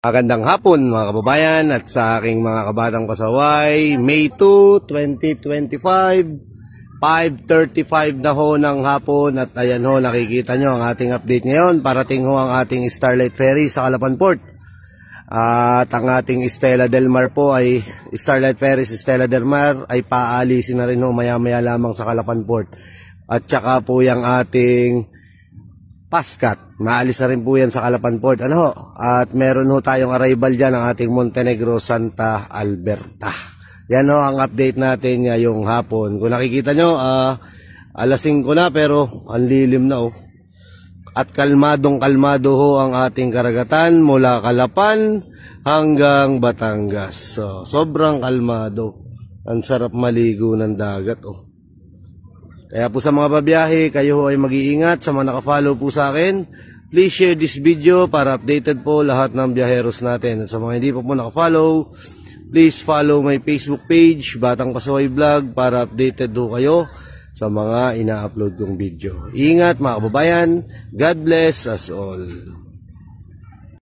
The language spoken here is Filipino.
Magandang hapon mga kababayan at sa aking mga kabatang pasaway, May 2, 2025, 5:35 na ho ng hapon at ayan ho, nakikita nyo ang ating update ngayon. Parating ho ang ating Starlight Ferry sa Calapan Port. At ang ating Stella Del Mar po ay, Starlight Ferry sa Stella Del Mar ay paalisin na rin ho maya-maya lamang sa Calapan Port. At saka po yung ating Pascat, maalis na rin po yan sa Calapan Port. Ano ho? At meron ho tayong arrival dyan ng ating Montenegro Santa Alberta. Yan ho ang update natin ngayong hapon. Kung nakikita nyo, alas 5 na pero ang lilim na oh. At kalmadong kalmado ho ang ating karagatan mula Calapan hanggang Batangas. So, sobrang kalmado. Ang sarap maligo ng dagat oh. Kaya po sa mga babiyahe, kayo ay mag-iingat. Sa mga nakafollow po sa akin, please share this video para updated po lahat ng biyaheros natin. At sa mga hindi po nakafollow, please follow my Facebook page, Batang Pasaway Vlog, para updated po kayo sa mga ina-upload kong video. Ingat mga kababayan, God bless us all.